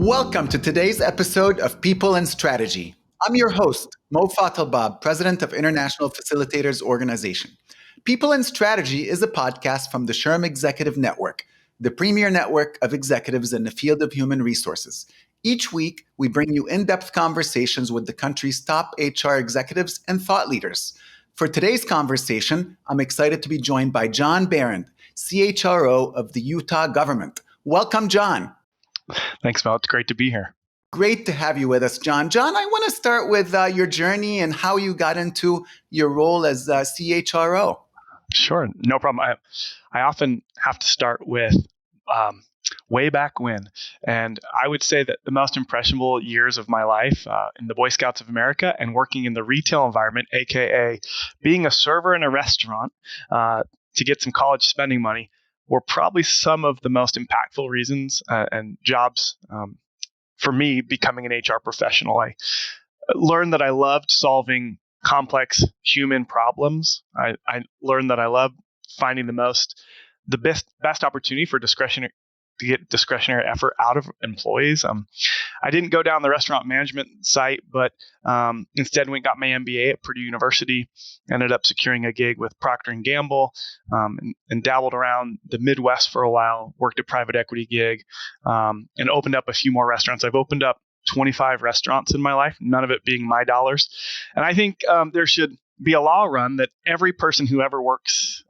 Welcome to today's episode of People and Strategy. I'm your host, Mo Fatalbab, President of International Facilitators Organization. People and Strategy is a podcast from the SHRM Executive Network, the premier network of executives in the field of human resources. Each week, we bring you in-depth conversations with the country's top HR executives and thought leaders. For today's conversation, I'm excited to be joined by John Barrand, CHRO of the Utah government. Welcome, John. Thanks, Mel. It's great to be here. Great to have you with us, John. John, I want to start with your journey and how you got into your role as CHRO. Sure, no problem. I often have to start with way back when. And I would say that the most impressionable years of my life in the Boy Scouts of America and working in the retail environment, AKA being a server in a restaurant to get some college spending money, were probably some of the most impactful reasons and jobs for me becoming an HR professional. I learned that I loved solving complex human problems. I learned that I loved finding the best opportunity for to get discretionary effort out of employees. I didn't go down the restaurant management site, but instead went and got my MBA at Purdue University, ended up securing a gig with Procter & Gamble, and dabbled around the Midwest for a while, worked a private equity gig, and opened up a few more restaurants. I've opened up 25 restaurants in my life, none of it being my dollars. And I think there should be a law run that every person who ever works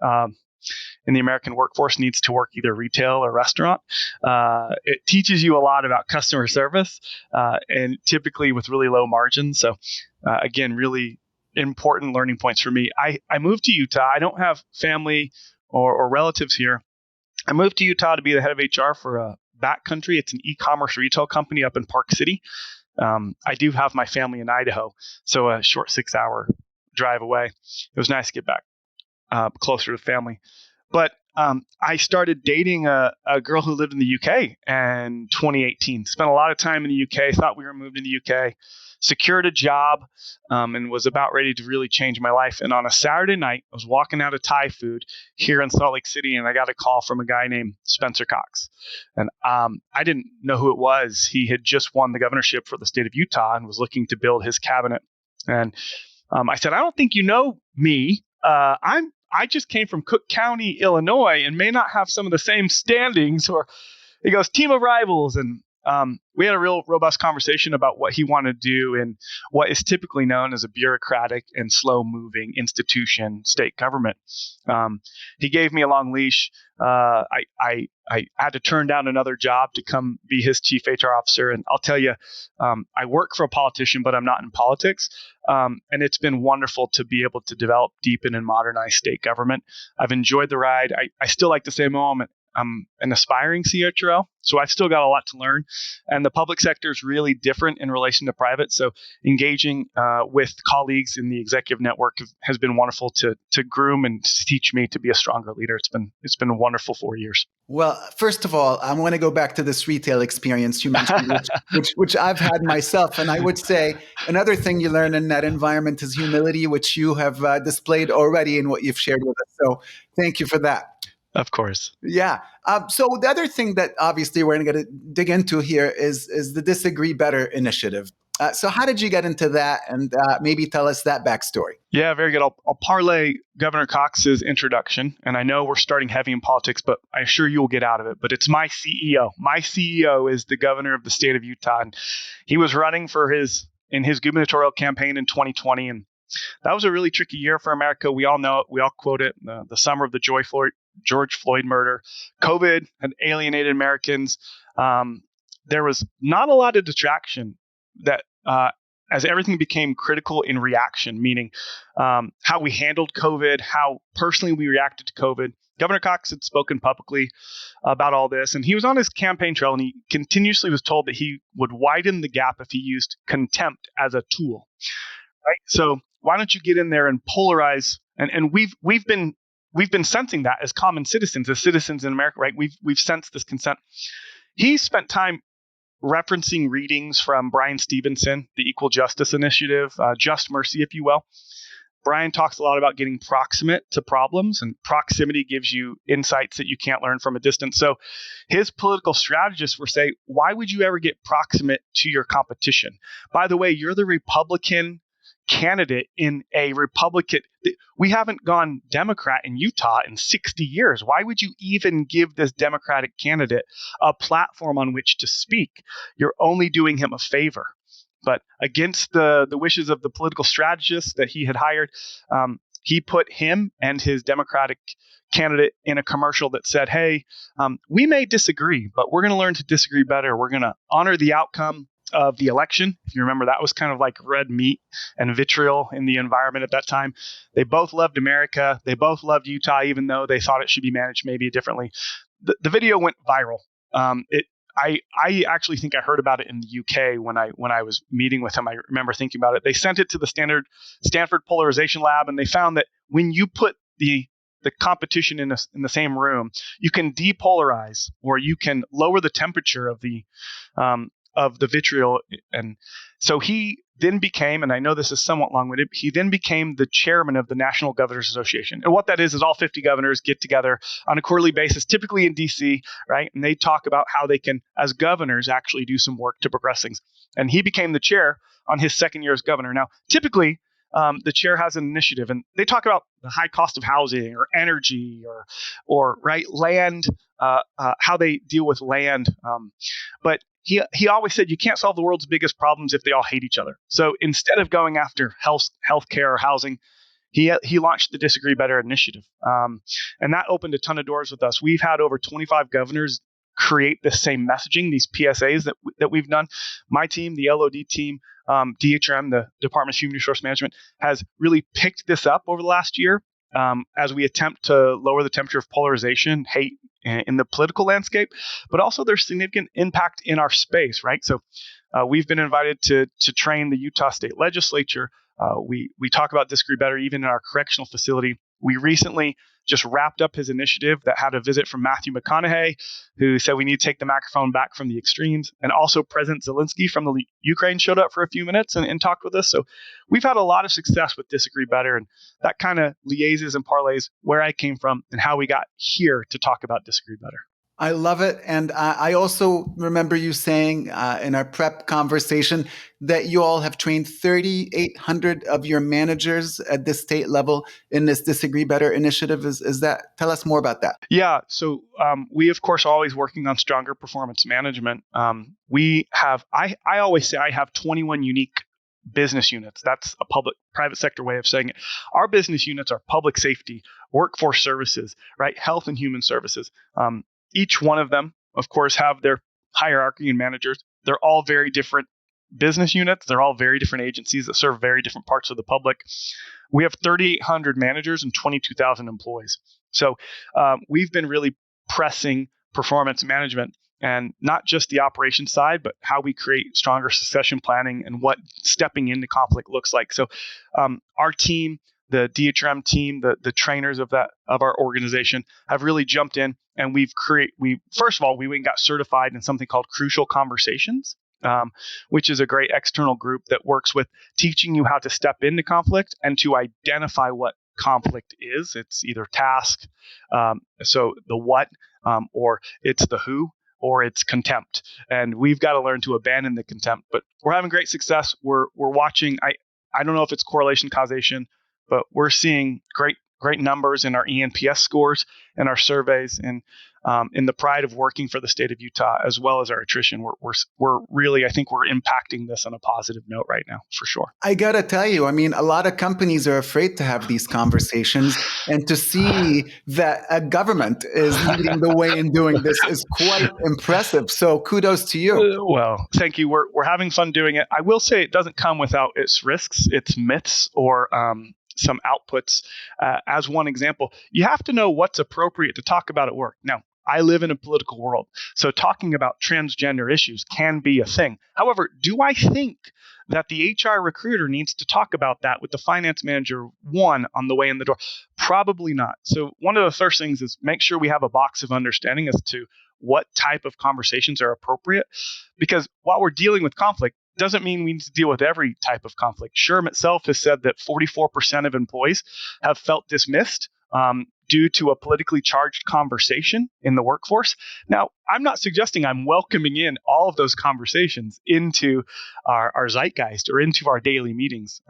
in the American workforce needs to work either retail or restaurant. It teaches you a lot about customer service and typically with really low margins. So again, really important learning points for me. I moved to Utah. I don't have family or relatives here. I moved to Utah to be the head of HR for Backcountry. It's an e-commerce retail company up in Park City. I do have my family in Idaho, so a short 6-hour drive away. It was nice to get back closer to family. But I started dating a girl who lived in the UK in 2018. Spent a lot of time in the UK, thought we were moved in the UK, secured a job, and was about ready to really change my life. And on a Saturday night, I was walking out of Thai food here in Salt Lake City, and I got a call from a guy named Spencer Cox. And I didn't know who it was. He had just won the governorship for the state of Utah and was looking to build his cabinet. And I said, I don't think you know me. I just came from Cook County, Illinois, and may not have some of the same standings. Or he goes, team of rivals. And we had a real robust conversation about what he wanted to do in what is typically known as a bureaucratic and slow-moving institution, state government. He gave me a long leash. I had to turn down another job to come be his chief HR officer. And I'll tell you, I work for a politician, but I'm not in politics. And it's been wonderful to be able to develop, deepen, and modernize state government. I've enjoyed the ride. I still like to say, Mo, I'm an aspiring CHRO, so I've still got a lot to learn. And the public sector is really different in relation to private. So engaging with colleagues in the executive network has been wonderful to groom and to teach me to be a stronger leader. It's been a wonderful 4 years. Well, first of all, I want to go back to this retail experience you mentioned, which I've had myself. And I would say another thing you learn in that environment is humility, which you have displayed already in what you've shared with us. So thank you for that. Of course. Yeah. So the other thing that obviously we're going to dig into here is the Disagree Better initiative. So how did you get into that? And maybe tell us that backstory. Yeah, very good. I'll parlay Governor Cox's introduction. And I know we're starting heavy in politics, but I assure you will get out of it. But it's my CEO. My CEO is the governor of the state of Utah. And he was running in his gubernatorial campaign in 2020. And that was a really tricky year for America. We all know it. We all quote it. The summer of the George Floyd murder. COVID had alienated Americans. There was not a lot of distraction that as everything became critical in reaction, meaning how we handled COVID, how personally we reacted to COVID. Governor Cox had spoken publicly about all this, and he was on his campaign trail, and he continuously was told that he would widen the gap if he used contempt as a tool. Right? So why don't you get in there and polarize? And we've been sensing that as common citizens, as citizens in America, right? We've sensed this consent. He spent time referencing readings from Brian Stevenson, the Equal Justice Initiative, Just Mercy, if you will. Brian talks a lot about getting proximate to problems, and proximity gives you insights that you can't learn from a distance. So his political strategists were saying, why would you ever get proximate to your competition? By the way, you're the Republican candidate in a Republican. We haven't gone Democrat in Utah in 60 years. Why would you even give this Democratic candidate a platform on which to speak? You're only doing him a favor. But against the wishes of the political strategists that he had hired, he put him and his Democratic candidate in a commercial that said, hey, we may disagree, but we're going to learn to disagree better. We're going to honor the outcome of the election. If you remember, that was kind of like red meat and vitriol in the environment at that time. They both loved America. They both loved Utah, even though they thought it should be managed maybe differently. The video went viral. I actually think I heard about it in the UK when I was meeting with him. I remember thinking about it. They sent it to the Stanford Polarization Lab, and they found that when you put the competition in the same room, you can depolarize, or you can lower the temperature of the vitriol. And so he then became, and I know this is somewhat long-winded, he then became the chairman of the National Governors Association. And what that is all 50 governors get together on a quarterly basis, typically in DC, right? And they talk about how they can, as governors, actually do some work to progress things. And he became the chair on his second year as governor. Now, typically, the chair has an initiative, and they talk about the high cost of housing or energy or right land, how they deal with land. But he always said you can't solve the world's biggest problems if they all hate each other. So instead of going after healthcare or housing, he launched the Disagree Better initiative, and that opened a ton of doors with us. We've had over 25 governors create the same messaging, these PSAs that we've done. My team, the LOD team, DHRM, the Department of Human Resource Management, has really picked this up over the last year as we attempt to lower the temperature of polarization, hate in the political landscape, but also there's significant impact in our space, right? So we've been invited to train the Utah State Legislature. We talk about Disagree Better even in our correctional facility. We recently just wrapped up his initiative that had a visit from Matthew McConaughey, who said we need to take the microphone back from the extremes. And also President Zelensky from the Ukraine showed up for a few minutes and talked with us. So we've had a lot of success with Disagree Better. And that kind of liaises and parlays where I came from and how we got here to talk about Disagree Better. I love it. And I also remember you saying in our prep conversation that you all have trained 3,800 of your managers at the state level in this Disagree Better initiative. Is that, tell us more about that. Yeah. So we, of course, are always working on stronger performance management. I always say I have 21 unique business units. That's a private sector way of saying it. Our business units are public safety, workforce services, right? Health and human services. Each one of them, of course, have their hierarchy and managers. They're all very different business units. They're all very different agencies that serve very different parts of the public. We have 3,800 managers and 22,000 employees. So we've been really pressing performance management, and not just the operations side, but how we create stronger succession planning and what stepping into conflict looks like. So our team, the DHRM team, the trainers of our organization have really jumped in, and first of all, we went and got certified in something called Crucial Conversations, which is a great external group that works with teaching you how to step into conflict and to identify what conflict is. It's either task, so the what, or it's the who, or it's contempt. And we've got to learn to abandon the contempt. But we're having great success. We're watching. I don't know if it's correlation causation, but we're seeing great numbers in our ENPS scores and our surveys, and in the pride of working for the state of Utah, as well as our attrition. We're really, I think we're impacting this on a positive note right now, for sure. I gotta tell you, I mean, a lot of companies are afraid to have these conversations, and to see that a government is leading the way in doing this is quite impressive. So kudos to you. Well, thank you. We're having fun doing it. I will say it doesn't come without its risks, its myths, or some outputs. As one example, you have to know what's appropriate to talk about at work. Now, I live in a political world, so talking about transgender issues can be a thing. However, do I think that the HR recruiter needs to talk about that with the finance manager on the way in the door? Probably not. So one of the first things is make sure we have a box of understanding as to what type of conversations are appropriate, because while we're dealing with conflict, doesn't mean we need to deal with every type of conflict. SHRM itself has said that 44% of employees have felt dismissed due to a politically charged conversation in the workforce. Now, I'm not suggesting I'm welcoming in all of those conversations into our zeitgeist or into our daily meetings.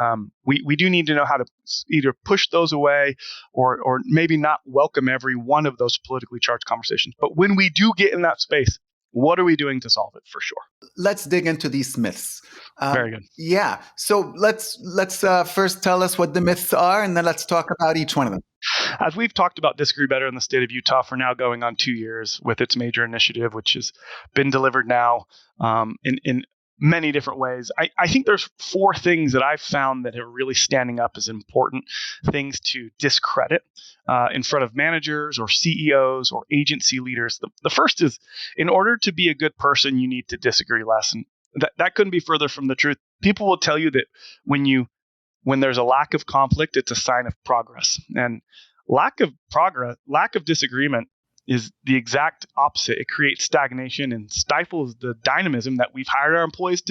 We do need to know how to either push those away or maybe not welcome every one of those politically charged conversations. But when we do get in that space, what are we doing to solve it? For sure. Let's dig into these myths. Very good. Yeah. So let's first tell us what the myths are, and then let's talk about each one of them. As we've talked about Disagree Better in the state of Utah for now going on 2 years with its major initiative, which has been delivered now in many different ways. I think there's 4 things that I've found that are really standing up as important things to discredit in front of managers or CEOs or agency leaders. The first is, in order to be a good person, you need to disagree less. And that couldn't be further from the truth. People will tell you that when there's a lack of conflict, it's a sign of progress. And lack of progress, lack of disagreement is the exact opposite. It creates stagnation and stifles the dynamism that we've hired our employees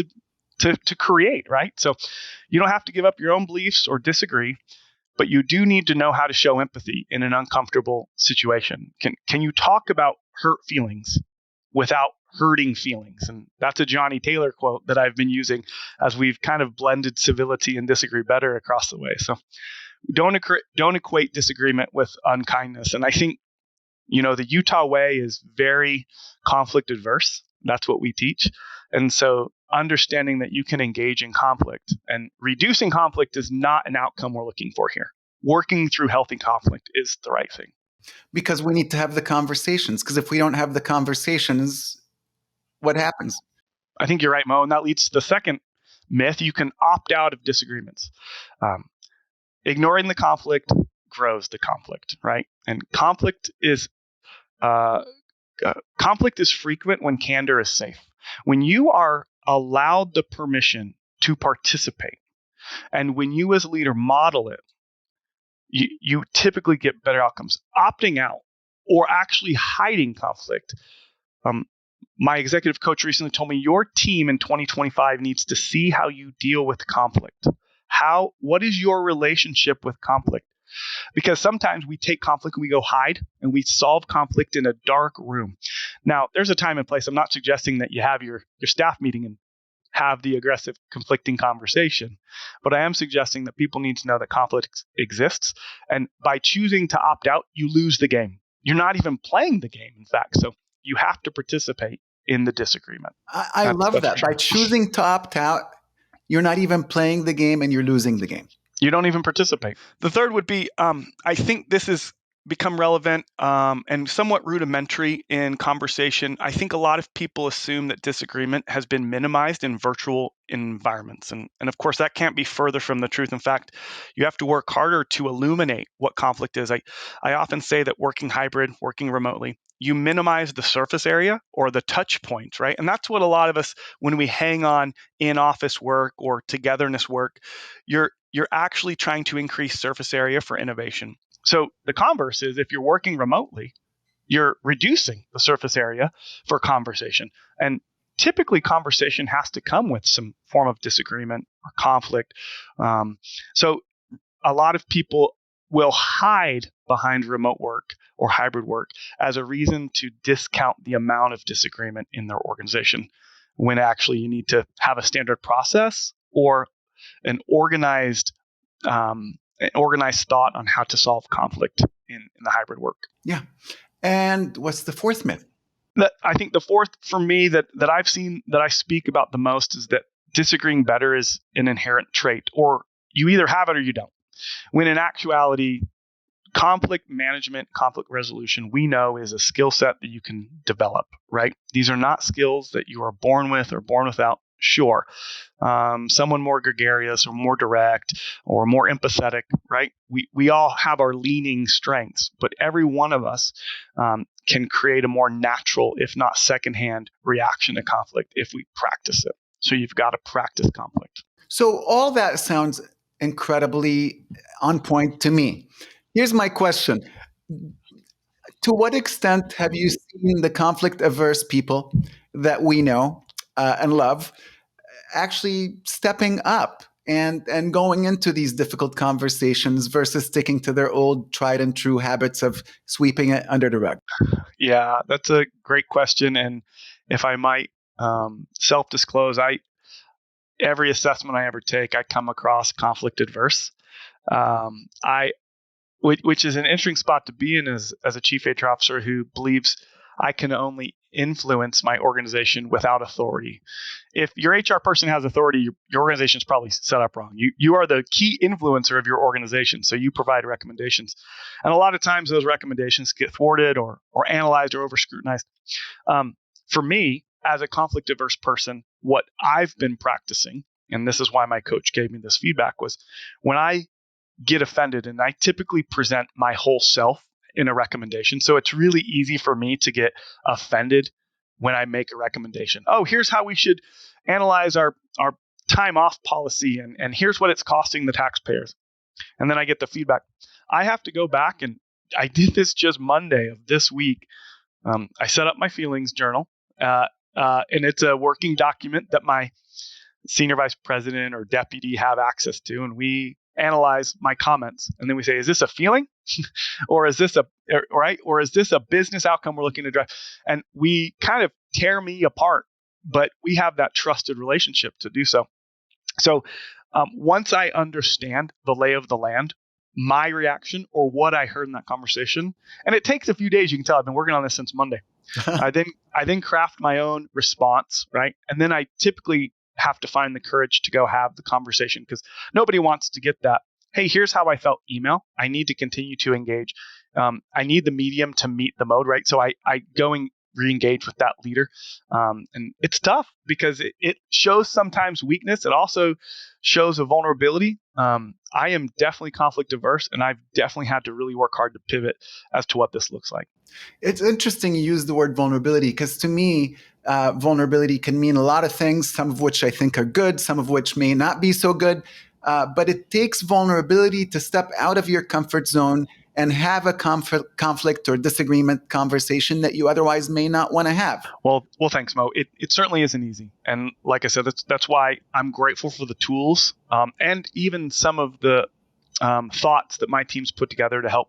to create, right? So you don't have to give up your own beliefs or disagree, but you do need to know how to show empathy in an uncomfortable situation. Can you talk about hurt feelings without hurting feelings? And that's a Johnny Taylor quote that I've been using as we've kind of blended civility and disagree better across the way. So don't equate disagreement with unkindness. And I think, the Utah way is very conflict adverse. That's what we teach. And so understanding that you can engage in conflict and reducing conflict is not an outcome we're looking for here. Working through healthy conflict is the right thing. Because we need to have the conversations. Because if we don't have the conversations, what happens? I think you're right, Mo. And that leads to the second myth. You can opt out of disagreements. Ignoring the conflict grows the conflict, right? And conflict is frequent when candor is safe. When you are allowed the permission to participate, and when you as a leader model it, you typically get better outcomes. Opting out or actually hiding conflict. My executive coach recently told me your team in 2025 needs to see how you deal with conflict. What is your relationship with conflict? Because sometimes we take conflict and we go hide and we solve conflict in a dark room. Now, there's a time and place. I'm not suggesting that you have your staff meeting and have the aggressive, conflicting conversation, but I am suggesting that people need to know that conflict exists. And by choosing to opt out, you lose the game. You're not even playing the game, in fact. So you have to participate in the disagreement. I love that. By choosing to opt out, you're not even playing the game and you're losing the game. You don't even participate. The third would be, I think this has become relevant and somewhat rudimentary in conversation. I think a lot of people assume that disagreement has been minimized in virtual environments. And of course, that can't be further from the truth. In fact, you have to work harder to illuminate what conflict is. I often say that working hybrid, working remotely, you minimize the surface area or the touch points, right? And that's what a lot of us, when we hang on in office work or togetherness work, you're actually trying to increase surface area for innovation. So the converse is if you're working remotely, you're reducing the surface area for conversation. And typically conversation has to come with some form of disagreement or conflict. So a lot of people will hide behind remote work or hybrid work as a reason to discount the amount of disagreement in their organization, when actually you need to have a standard process or an organized thought on how to solve conflict in the hybrid work. Yeah. And what's the fourth myth? I think the fourth for me that I've seen that I speak about the most is that disagreeing better is an inherent trait, or you either have it or you don't. When in actuality, conflict management, conflict resolution, we know is a skill set that you can develop, right? These are not skills that you are born with or born without. Sure. Someone more gregarious or more direct or more empathetic, right? We all have our leaning strengths, but every one of us can create a more natural, if not secondhand, reaction to conflict if we practice it. So you've got to practice conflict. So all that sounds incredibly on point to me. Here's my question. To what extent have you seen the conflict averse people that we know and love actually stepping up and going into these difficult conversations versus sticking to their old tried and true habits of sweeping it under the rug? Yeah, that's a great question. And if I might self-disclose, I every assessment I ever take, I come across conflict adverse. I which is an interesting spot to be in as a chief HR officer who believes I can only influence my organization without authority. If your HR person has authority, your organization is probably set up wrong. You are the key influencer of your organization, so you provide recommendations, and a lot of times those recommendations get thwarted or analyzed or over scrutinized. For me, as a conflict averse person, what I've been practicing, and this is why my coach gave me this feedback, was when I get offended, and I typically present my whole self in a recommendation. So it's really easy for me to get offended when I make a recommendation. Oh, here's how we should analyze our time off policy, and here's what it's costing the taxpayers. And then I get the feedback. I have to go back, and I did this just Monday of this week. I set up my feelings journal, and it's a working document that my senior vice president or deputy have access to, and we analyze my comments, and then we say, is this a feeling or is this a right, or is this a business outcome we're looking to drive? And we kind of tear me apart, but we have that trusted relationship to do so. So once I understand the lay of the land, my reaction or what I heard in that conversation, and it takes a few days, you can tell I've been working on this since Monday. I then craft my own response, right? And then I typically have to find the courage to go have the conversation, because nobody wants to get that, hey, here's how I felt email. I need to continue to engage. I need the medium to meet the mode, right? So I go and re-engage with that leader. And it's tough because it shows sometimes weakness. It also shows a vulnerability. I am definitely conflict averse, and I've definitely had to really work hard to pivot as to what this looks like. It's interesting you use the word vulnerability, because to me, vulnerability can mean a lot of things, some of which I think are good, some of which may not be so good. But it takes vulnerability to step out of your comfort zone and have a conflict or disagreement conversation that you otherwise may not want to have. Well, thanks, Mo. It certainly isn't easy, and like I said, that's why I'm grateful for the tools and even some of the thoughts that my teams put together to help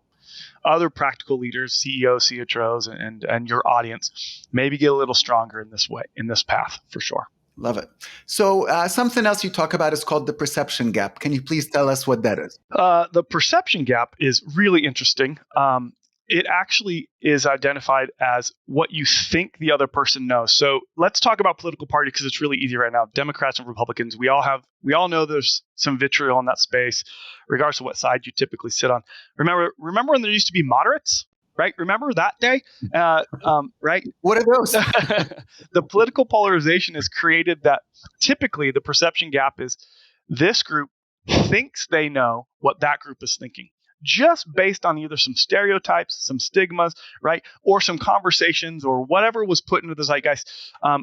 other practical leaders, CEOs, CHROs, and your audience maybe get a little stronger in this path for sure. Love it. So something else you talk about is called the perception gap. Can you please tell us what that is? The perception gap is really interesting. It actually is identified as what you think the other person knows. So let's talk about political party, because it's really easy right now. Democrats and Republicans, we all know there's some vitriol in that space, regardless of what side you typically sit on. Remember when there used to be moderates? Right? Remember that day? Right? What are those? The political polarization is created that typically the perception gap is this group thinks they know what that group is thinking, just based on either some stereotypes, some stigmas, right? Or some conversations or whatever was put into the zeitgeist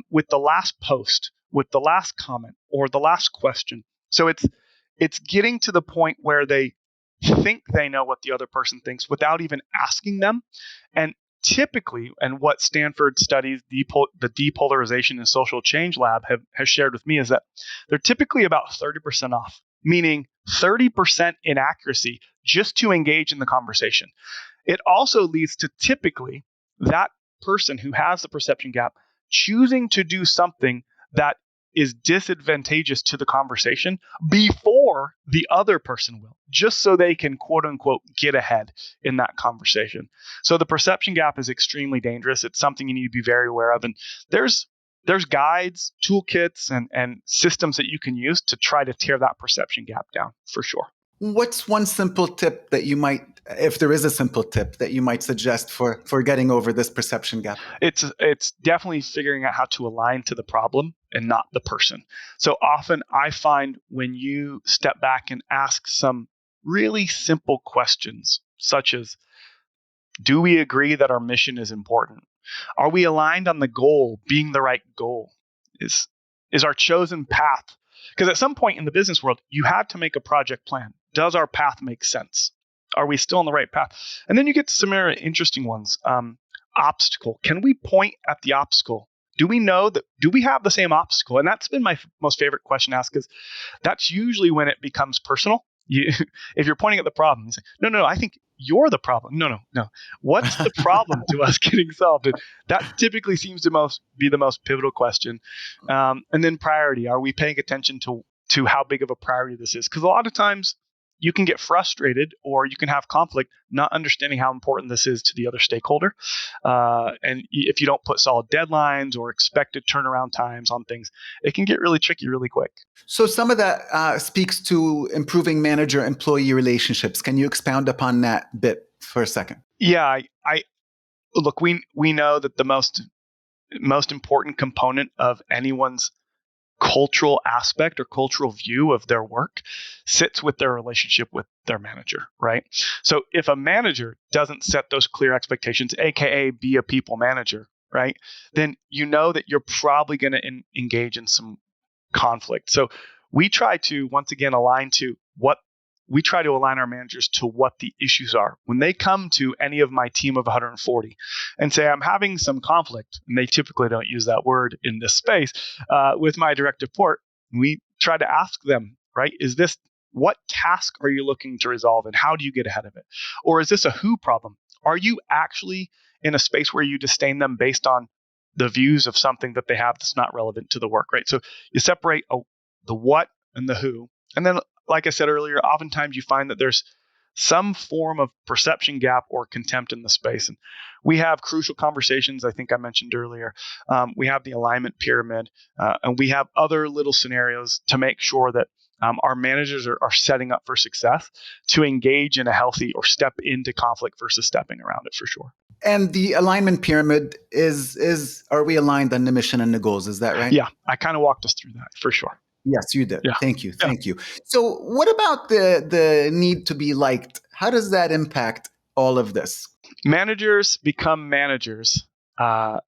with the last post, with the last comment, or the last question. So it's getting to the point where they think they know what the other person thinks without even asking them. And typically, and what Stanford studies, the depolarization and social change lab has shared with me, is that they're typically about 30% off, meaning 30% inaccuracy just to engage in the conversation. It also leads to typically that person who has the perception gap choosing to do something that is disadvantageous to the conversation before the other person will, just so they can, quote unquote, get ahead in that conversation. So the perception gap is extremely dangerous. It's something you need to be very aware of. And there's guides, toolkits, and systems that you can use to try to tear that perception gap down for sure. What's one simple tip that you might, if there is a simple tip that you might suggest for getting over this perception gap? It's definitely figuring out how to align to the problem and not the person. So often I find when you step back and ask some really simple questions, such as, do we agree that our mission is important? Are we aligned on the goal being the right goal? Is our chosen path? Because at some point in the business world, you have to make a project plan. Does our path make sense? Are we still on the right path? And then you get to some interesting ones. Obstacle. Can we point at the obstacle? Do we know that? Do we have the same obstacle? And that's been my most favorite question to ask, because that's usually when it becomes personal. If you're pointing at the problem, you say, no, I think you're the problem. No. What's the problem to us getting solved? And that typically seems to be the most pivotal question. And then priority. Are we paying attention to how big of a priority this is? Because a lot of times you can get frustrated or you can have conflict not understanding how important this is to the other stakeholder. And if you don't put solid deadlines or expected turnaround times on things, it can get really tricky really quick. So some of that speaks to improving manager-employee relationships. Can you expound upon that bit for a second? Yeah, I look. We know that the most important component of anyone's cultural aspect or cultural view of their work sits with their relationship with their manager, right? So if a manager doesn't set those clear expectations, aka be a people manager, right, then you know that you're probably going to engage in some conflict. So we try to once again align our managers to what the issues are. When they come to any of my team of 140 and say, I'm having some conflict, and they typically don't use that word in this space, with my direct report, we try to ask them, right, what task are you looking to resolve and how do you get ahead of it? Or is this a who problem? Are you actually in a space where you disdain them based on the views of something that they have that's not relevant to the work, right? So you separate the what and the who. And then, like I said earlier, oftentimes you find that there's some form of perception gap or contempt in the space. And we have crucial conversations, I think I mentioned earlier. We have the alignment pyramid, and we have other little scenarios to make sure that our managers are setting up for success to engage in a healthy or step into conflict versus stepping around it, for sure. And the alignment pyramid is are we aligned on the mission and the goals? Is that right? Yeah, I kind of walked us through that for sure. Yes, you did. Yeah. Thank you. Yeah. Thank you. So what about the need to be liked? How does that impact all of this? Managers become managers to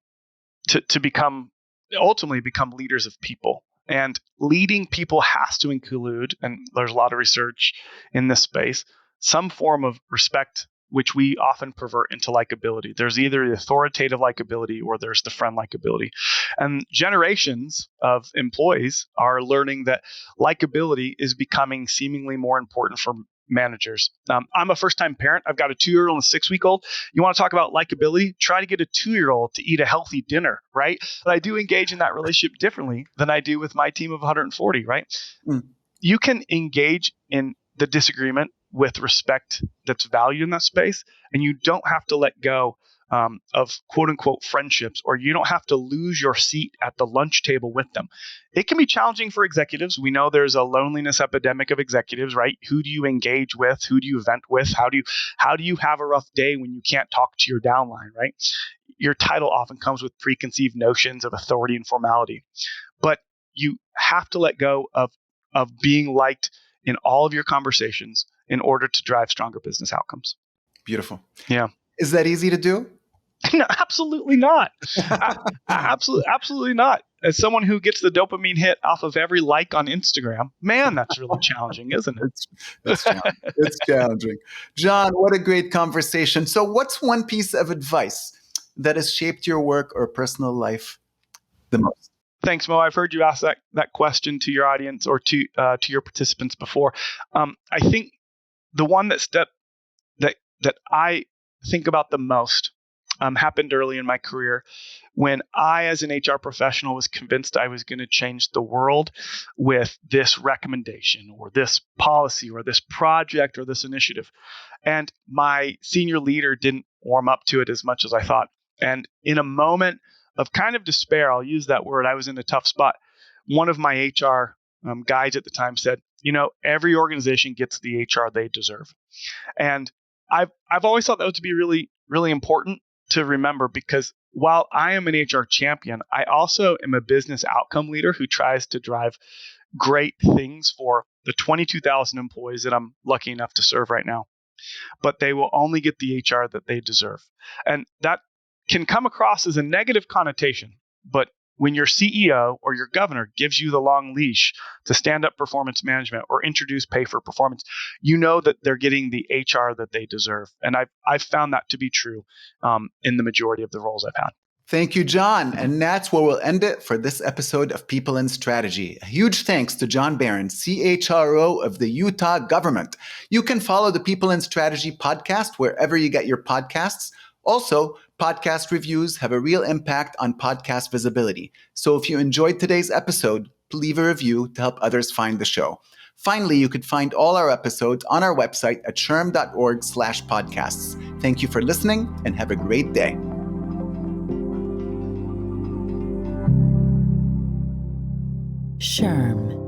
ultimately become leaders of people. And leading people has to include, and there's a lot of research in this space, some form of respect, which we often pervert into likability. There's either the authoritative likability or there's the friend likability. And generations of employees are learning that likability is becoming seemingly more important for managers. I'm a first-time parent. I've got a 2-year-old and a 6-week-old. You want to talk about likability? Try to get a 2-year-old to eat a healthy dinner, right? But I do engage in that relationship differently than I do with my team of 140, right? You can engage in the disagreement with respect that's valued in that space, and you don't have to let go of quote unquote friendships, or you don't have to lose your seat at the lunch table with them. It can be challenging for executives. We know there's a loneliness epidemic of executives, right? Who do you engage with? Who do you vent with? How do you have a rough day when you can't talk to your downline, right? Your title often comes with preconceived notions of authority and formality, but you have to let go of being liked in all of your conversations in order to drive stronger business outcomes. Beautiful. Yeah. Is that easy to do? No, absolutely not. Absolutely not. As someone who gets the dopamine hit off of every like on Instagram, man, that's really challenging, isn't it? It's challenging. It's challenging. John, what a great conversation. So what's one piece of advice that has shaped your work or personal life the most? Thanks, Mo. I've heard you ask that question to your audience or to your participants before. I think the one that I think about the most happened early in my career when I, as an HR professional, was convinced I was going to change the world with this recommendation or this policy or this project or this initiative. And my senior leader didn't warm up to it as much as I thought. And in a moment of kind of despair, I'll use that word, I was in a tough spot. One of my HR guys at the time said, every organization gets the HR they deserve. And I've always thought that was to be really, really important to remember, because while I am an HR champion, I also am a business outcome leader who tries to drive great things for the 22,000 employees that I'm lucky enough to serve right now. But they will only get the HR that they deserve. And that can come across as a negative connotation, but when your CEO or your governor gives you the long leash to stand up performance management or introduce pay for performance, you know that they're getting the HR that they deserve. And I've found that to be true in the majority of the roles I've had. Thank you, John. And that's where we'll end it for this episode of People and Strategy. A huge thanks to John Barrand, CHRO of the Utah government. You can follow the People and Strategy podcast wherever you get your podcasts. Also, podcast reviews have a real impact on podcast visibility. So if you enjoyed today's episode, leave a review to help others find the show. Finally, you could find all our episodes on our website at shrm.org/podcasts. Thank you for listening and have a great day. SHRM